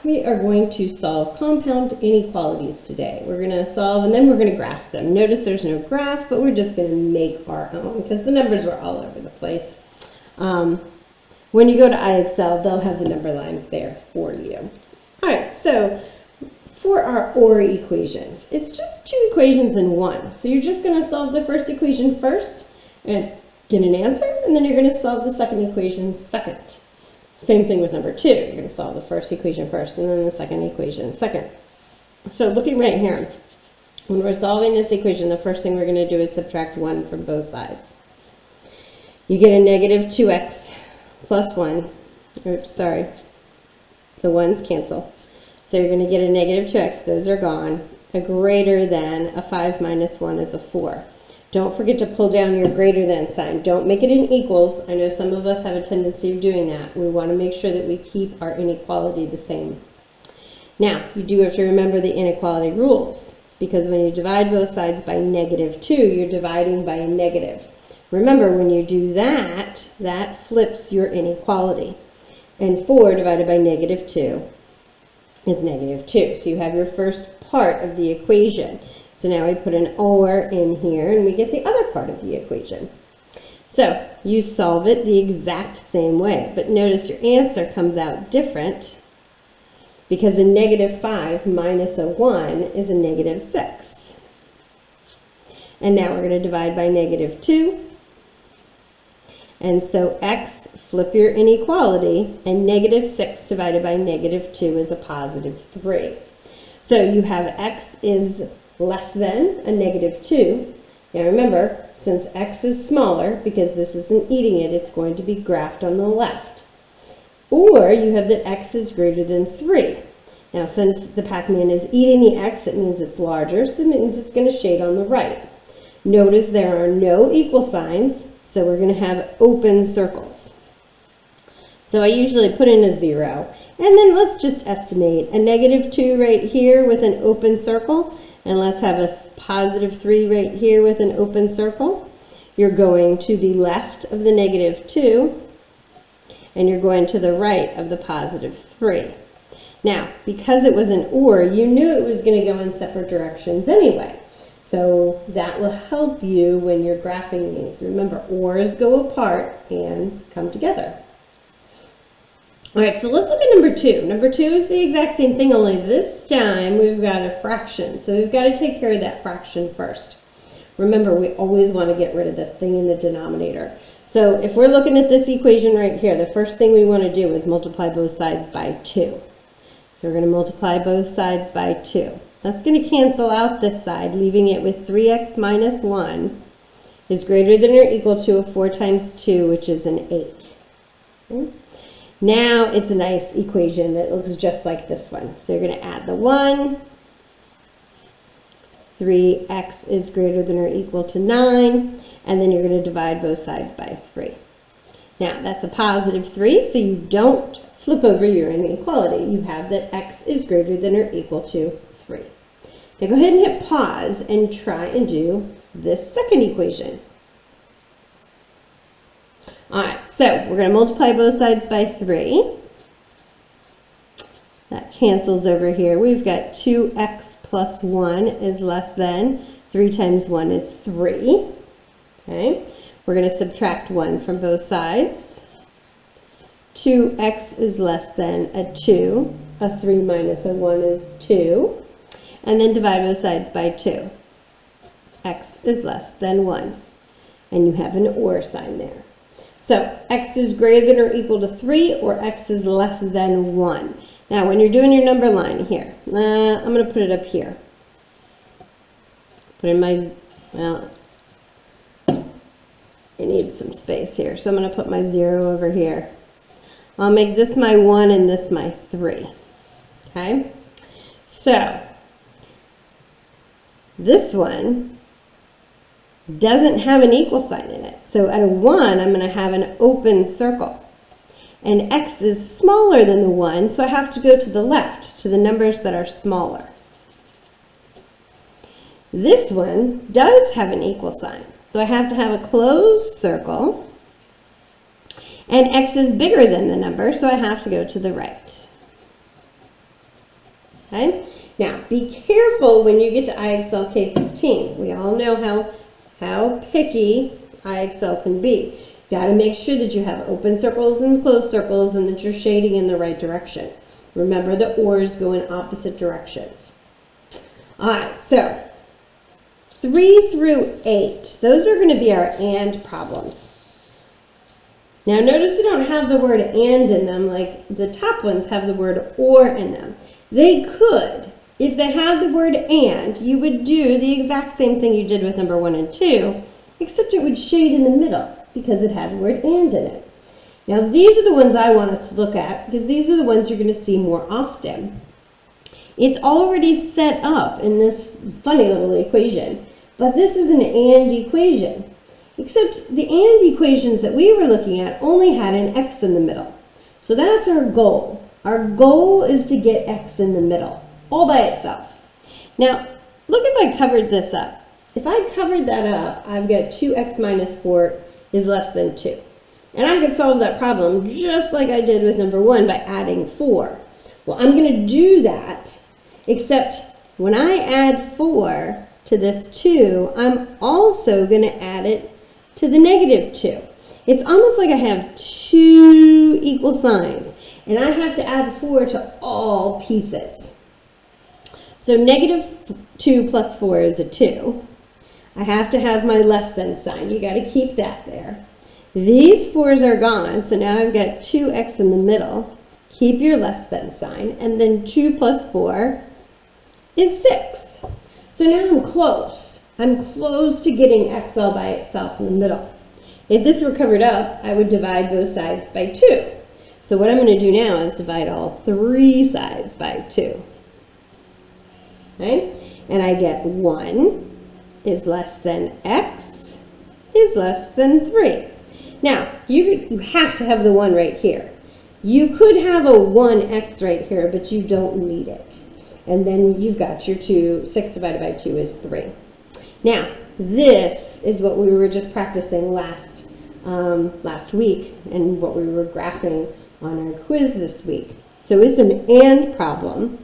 We are going to solve compound inequalities today. We're going to solve and then we're going to graph them. Notice there's no graph, but we're just going to make our own because the numbers were all over the place. When you go to iExcel, they'll have the number lines there for you. All right, so for our OR equations, it's just two equations in one. So you're just going to solve the first equation first and get an answer, and then you're going to solve the second equation second. Same thing with number 2. You're going to solve the first equation first and then the second equation second. So looking right here, when we're solving this equation, the first thing we're going to do is subtract 1 from both sides. You get a negative 2x plus 1. Oops, sorry. The 1's cancel. So you're going to get a negative 2x. Those are gone. A greater than, a 5 minus 1 is a 4. Don't forget to pull down your greater than sign. Don't make it in equals. I know some of us have a tendency of doing that. We want to make sure that we keep our inequality the same. Now, you do have to remember the inequality rules, because when you divide both sides by negative 2, you're dividing by a negative. Remember, when you do that, that flips your inequality. And 4 divided by negative 2 is negative 2. So you have your first part of the equation. So now we put an OR in here and we get the other part of the equation. So you solve it the exact same way, but notice your answer comes out different because a negative 5 minus a 1 is a negative 6. And now we're going to divide by negative 2. And so x, flip your inequality, and negative 6 divided by negative 2 is a positive 3. So you have x is less than a negative 2. Now remember, since x is smaller, because this isn't eating it, it's going to be graphed on the left. Or you have that x is greater than 3. Now since the Pac-Man is eating the x, it means it's larger, so it means it's going to shade on the right. Notice there are no equal signs, so we're going to have open circles. So I usually put in a 0, and then let's just estimate a negative 2 right here with an open circle. And let's have a positive 3 right here with an open circle. You're going to the left of the negative 2, and you're going to the right of the positive 3. Now, because it was an OR, you knew it was going to go in separate directions anyway. So that will help you when you're graphing these. Remember, ORs go apart and come together. All right, so let's look at number 2. Number 2 is the exact same thing, only this time we've got a fraction. So we've got to take care of that fraction first. Remember, we always want to get rid of the thing in the denominator. So if we're looking at this equation right here, the first thing we want to do is multiply both sides by 2. So we're going to multiply both sides by 2. That's going to cancel out this side, leaving it with 3x minus 1 is greater than or equal to a 4 times 2, which is an 8. Okay? Now it's a nice equation that looks just like this one. So you're going to add the 1. 3x is greater than or equal to 9. And then you're going to divide both sides by 3. Now that's a positive 3, so you don't flip over your inequality. You have that x is greater than or equal to 3. Now go ahead and hit pause and try and do this second equation. All right, so we're going to multiply both sides by 3. That cancels over here. We've got 2x plus 1 is less than 3 times 1 is 3. Okay, we're going to subtract 1 from both sides. 2x is less than a 2. A 3 minus a 1 is 2. And then divide both sides by 2. X is less than 1. And you have an OR sign there. So x is greater than or equal to 3, or x is less than 1. Now when you're doing your number line here, I'm going to put it up here. Put in my, well, it needs some space here, so I'm going to put my 0 over here. I'll make this my 1 and this my 3. Okay? So this one doesn't have an equal sign in it. So at a 1, I'm going to have an open circle. And x is smaller than the 1, so I have to go to the left, to the numbers that are smaller. This one does have an equal sign. So I have to have a closed circle. And x is bigger than the number, so I have to go to the right. Okay? Now, be careful when you get to IXL K15. We all know how picky IXL can be. Got to make sure that you have open circles and closed circles and that you're shading in the right direction. Remember, the ORs go in opposite directions. All right, so 3 through 8, those are going to be our AND problems. Now notice they don't have the word AND in them like the top ones have the word OR in them. They could. If they had the word AND, you would do the exact same thing you did with number 1 and 2, except it would shade in the middle because it had the word AND in it. Now these are the ones I want us to look at because these are the ones you're going to see more often. It's already set up in this funny little equation, but this is an AND equation. Except the AND equations that we were looking at only had an X in the middle. So that's our goal. Our goal is to get X in the middle, all by itself. Now, look if I covered this up. If I covered that up, I've got 2x minus 4 is less than 2. And I could solve that problem just like I did with number 1 by adding 4. Well, I'm going to do that, except when I add 4 to this 2, I'm also going to add it to the negative 2. It's almost like I have 2 equal signs, and I have to add 4 to all pieces. So negative 2 plus 4 is a 2. I have to have my less than sign. You got to keep that there. These 4's are gone, so now I've got 2x in the middle. Keep your less than sign, and then 2 plus 4 is 6. So now I'm close. I'm close to getting x all by itself in the middle. If this were covered up, I would divide both sides by 2. So what I'm going to do now is divide all 3 sides by 2. Okay? And I get 1 is less than x is less than 3. Now, you have to have the 1 right here. You could have a 1x right here, but you don't need it. And then you've got your 2, 6 divided by 2 is 3. Now, this is what we were just practicing last week and what we were graphing on our quiz this week. So it's an AND problem.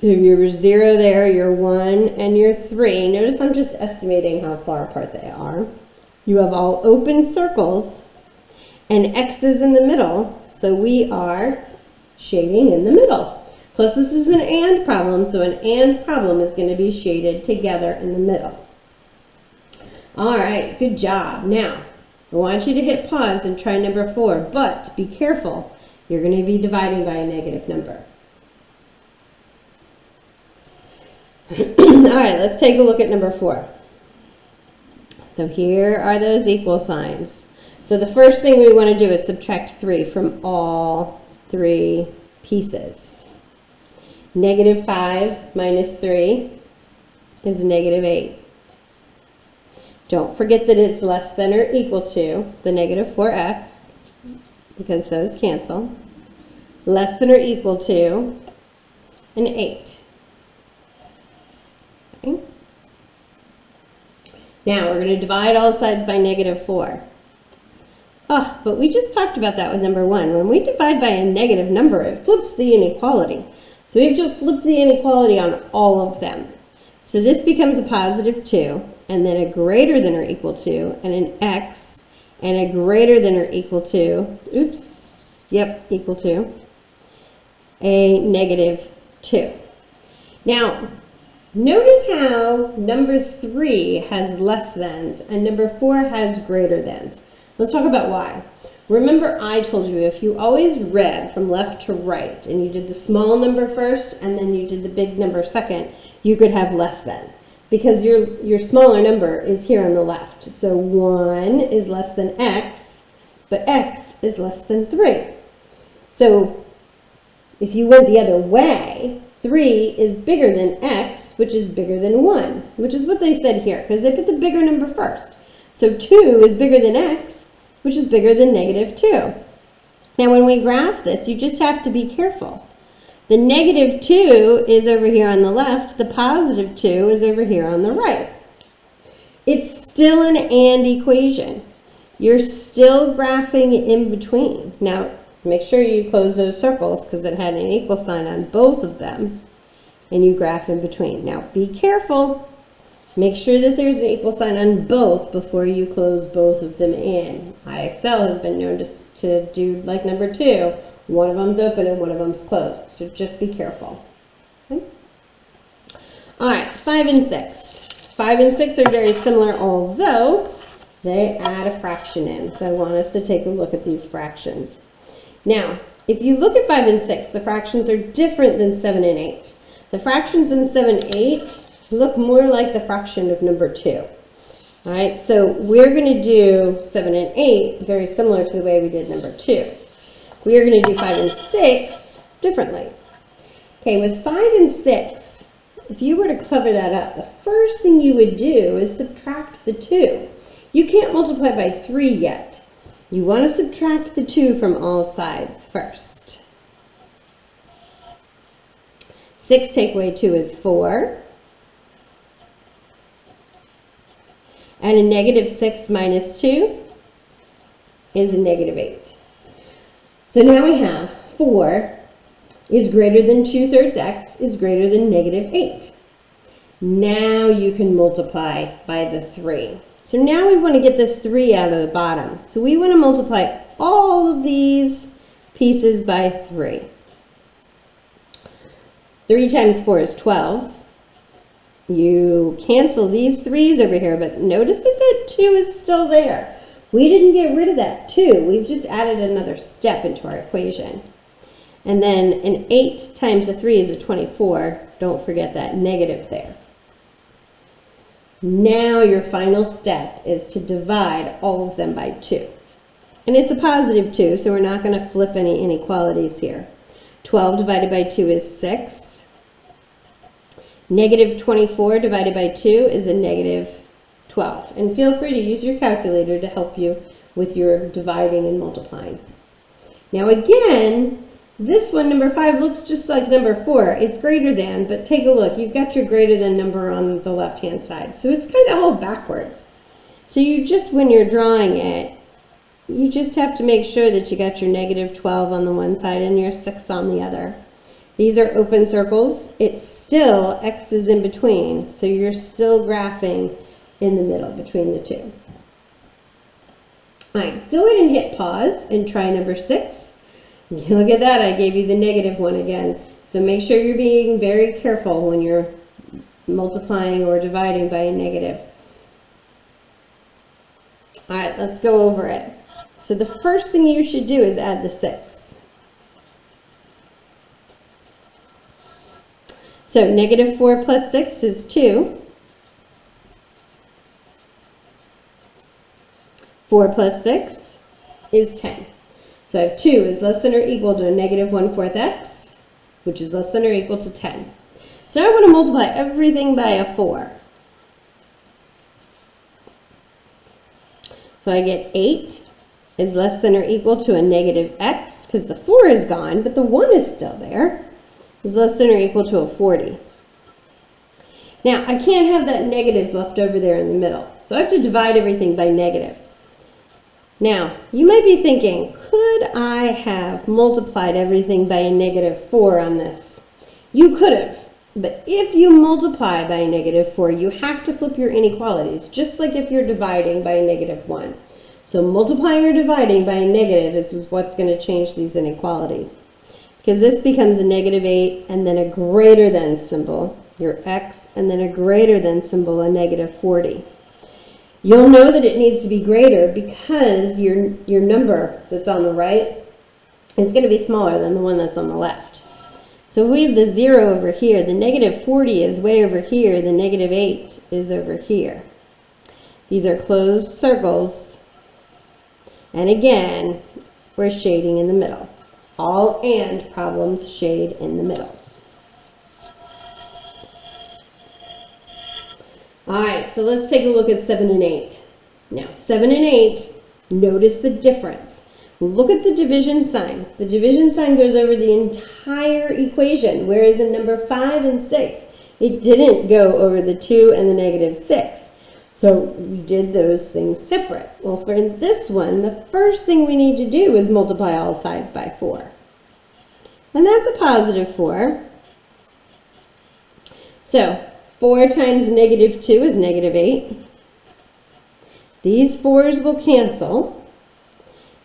So your 0 there, your 1, and your 3. Notice I'm just estimating how far apart they are. You have all open circles, and X is in the middle, so we are shading in the middle. Plus this is an AND problem, so an AND problem is going to be shaded together in the middle. All right, good job. Now, I want you to hit pause and try number 4, but be careful. You're going to be dividing by a negative number. All right, let's take a look at number 4. So here are those equal signs. So the first thing we want to do is subtract 3 from all 3 pieces. Negative 5 minus 3 is negative 8. Don't forget that it's less than or equal to the negative 4x, because those cancel. Less than or equal to an 8. Okay. Now we're going to divide all sides by negative 4. Oh, but we just talked about that with number 1. When we divide by a negative number, it flips the inequality. So we have to flip the inequality on all of them. So this becomes a positive 2, and then a greater than or equal to, and an x, and a greater than or equal to, equal to, a negative 2. Now, notice how number 3 has less thans, and number 4 has greater thans. Let's talk about why. Remember, I told you if you always read from left to right and you did the small number first and then you did the big number second, you could have less than, because your smaller number is here on the left. So 1 is less than x, but x is less than 3. So if you went the other way, 3 is bigger than x, which is bigger than 1, which is what they said here, because they put the bigger number first. So 2 is bigger than x, which is bigger than negative 2. Now when we graph this, you just have to be careful. The negative 2 is over here on the left, the positive 2 is over here on the right. It's still an AND equation. You're still graphing in between. Now, Make sure you close those circles because it had an equal sign on both of them, and you graph in between. Now be careful. Make sure that there's an equal sign on both before you close both of them in. IXL has been known to do like number 2. One of them's open and one of them's closed. So just be careful. Okay? All right, 5 and 6. 5 and 6 are very similar, although they add a fraction in. So I want us to take a look at these fractions. Now, if you look at 5 and 6, the fractions are different than 7 and 8. The fractions in 7 and 8 look more like the fraction of number 2. All right, so we're going to do 7 and 8 very similar to the way we did number 2. We are going to do 5 and 6 differently. Okay, with 5 and 6, if you were to cover that up, the first thing you would do is subtract the 2. You can't multiply by 3 yet. You want to subtract the 2 from all sides first. 6 take away 2 is 4. And a negative 6 minus 2 is a negative 8. So now we have 4 is greater than 2/3 x is greater than negative 8. Now you can multiply by the 3. So now we want to get this 3 out of the bottom. So we want to multiply all of these pieces by 3. 3 times 4 is 12. You cancel these 3's over here, but notice that that 2 is still there. We didn't get rid of that 2. We've just added another step into our equation. And then an 8 times a 3 is a 24. Don't forget that negative there. Now your final step is to divide all of them by 2. And it's a positive 2, so we're not going to flip any inequalities here. 12 divided by 2 is 6. Negative 24 divided by 2 is a negative 12. And feel free to use your calculator to help you with your dividing and multiplying. Now again, this one, number 5, looks just like number 4. It's greater than, but take a look. You've got your greater than number on the left-hand side. So it's kind of all backwards. So you just, when you're drawing it, you just have to make sure that you got your negative 12 on the one side and your 6 on the other. These are open circles. It's still x is in between, so you're still graphing in the middle between the 2. All right, go ahead and hit pause and try number 6. Look at that, I gave you the negative one again. So make sure you're being very careful when you're multiplying or dividing by a negative. All right, let's go over it. So the first thing you should do is add the 6. So negative 4 plus 6 is 2. 4 plus 6 is 10. So I have 2 is less than or equal to a negative 1/4 x, which is less than or equal to 10. So now I want to multiply everything by a 4. So I get 8 is less than or equal to a negative x, because the 4 is gone, but the 1 is still there, is less than or equal to a 40. Now, I can't have that negative left over there in the middle, so I have to divide everything by negative. Now, you might be thinking, could I have multiplied everything by a negative 4 on this? You could have, but if you multiply by a negative 4, you have to flip your inequalities, just like if you're dividing by a negative 1. So multiplying or dividing by a negative is what's going to change these inequalities. Because this becomes a negative 8 and then a greater than symbol, your x, and then a greater than symbol, a negative 40. You'll know that it needs to be greater because your number that's on the right is going to be smaller than the one that's on the left. So if we have the 0 over here, the negative 40 is way over here, the negative 8 is over here. These are closed circles, and again, we're shading in the middle. All and problems shade in the middle. All right, so let's take a look at 7 and 8. Now, 7 and 8, notice the difference. Look at the division sign. The division sign goes over the entire equation, whereas in number 5 and 6, it didn't go over the 2 and the negative 6. So we did those things separate. Well, for this one, the first thing we need to do is multiply all sides by 4. And that's a positive 4. So 4 times negative 2 is negative 8. These 4's will cancel.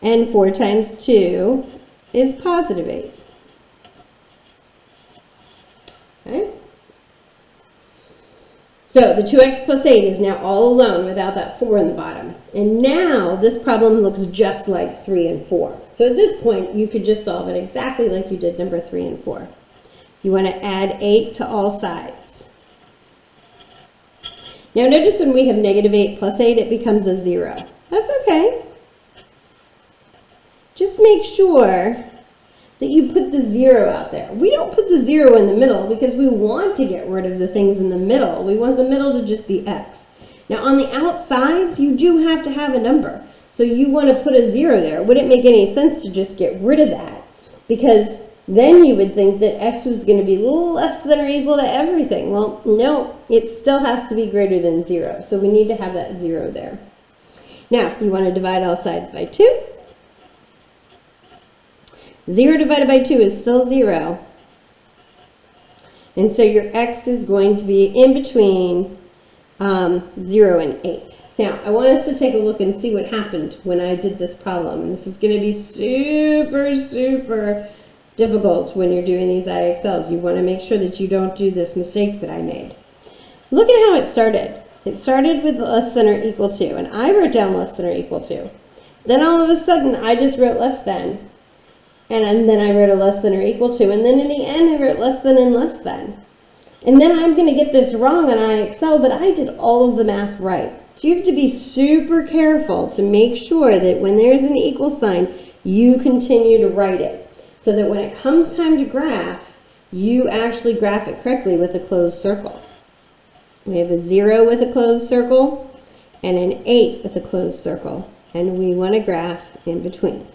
And 4 times 2 is positive 8. Okay? So the 2x plus 8 is now all alone without that 4 in the bottom. And now this problem looks just like 3 and 4. So at this point, you could just solve it exactly like you did number 3 and 4. You want to add 8 to all sides. Now notice when we have negative 8 plus 8, it becomes a 0. That's okay. Just make sure that you put the 0 out there. We don't put the 0 in the middle because we want to get rid of the things in the middle. We want the middle to just be x. Now on the outsides, you do have to have a number. So you want to put a 0 there. It wouldn't make any sense to just get rid of that, because then you would think that x was going to be less than or equal to everything. Well, no, it still has to be greater than 0. So we need to have that 0 there. Now, you want to divide all sides by 2. 0 divided by 2 is still 0. And so your x is going to be in between 0 and 8. Now, I want us to take a look and see what happened when I did this problem. And this is going to be super, super difficult when you're doing these IXLs. You want to make sure that you don't do this mistake that I made. Look at how it started. It started with less than or equal to, and I wrote down less than or equal to. Then all of a sudden, I just wrote less than. And then I wrote a less than or equal to, and then in the end I wrote less than and less than. And then I'm going to get this wrong on IXL, but I did all of the math right. So you have to be super careful to make sure that when there's an equal sign, you continue to write it, so that when it comes time to graph, you actually graph it correctly with a closed circle. We have a 0 with a closed circle and an 8 with a closed circle, and we want to graph in between.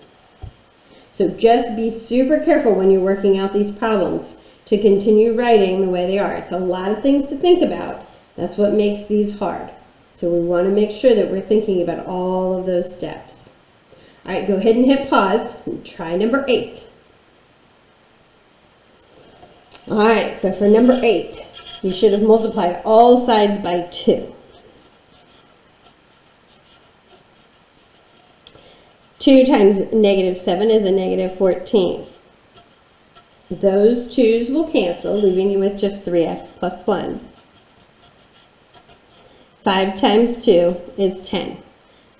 So just be super careful when you're working out these problems to continue writing the way they are. It's a lot of things to think about. That's what makes these hard. So we want to make sure that we're thinking about all of those steps. All right, go ahead and hit pause and try number 8. All right, so for number 8, you should have multiplied all sides by 2. 2 times negative 7 is a negative 14. Those 2's will cancel, leaving you with just 3x plus 1. 5 times 2 is 10.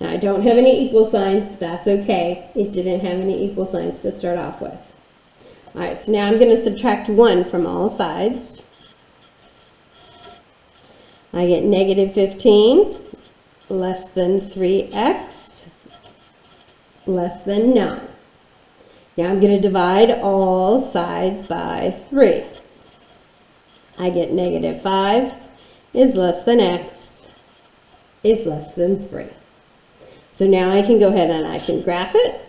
Now, I don't have any equal signs, but that's okay. It didn't have any equal signs to start off with. All right, so now I'm going to subtract 1 from all sides. I get negative 15 less than 3x less than 9. Now I'm going to divide all sides by 3. I get negative 5 is less than x is less than 3. So now I can go ahead and I can graph it.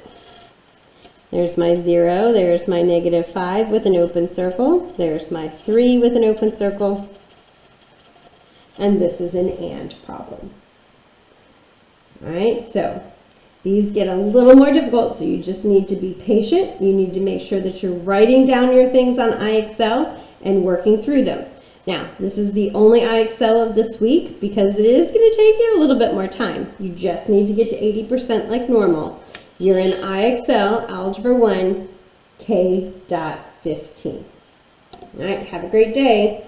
There's my 0, there's my negative 5 with an open circle, there's my 3 with an open circle, and this is an AND problem. All right, so these get a little more difficult, so you just need to be patient. You need to make sure that you're writing down your things on IXL and working through them. Now, this is the only IXL of this week because it is going to take you a little bit more time. You just need to get to 80% like normal. You're in IXL Algebra 1 K.15. All right, have a great day.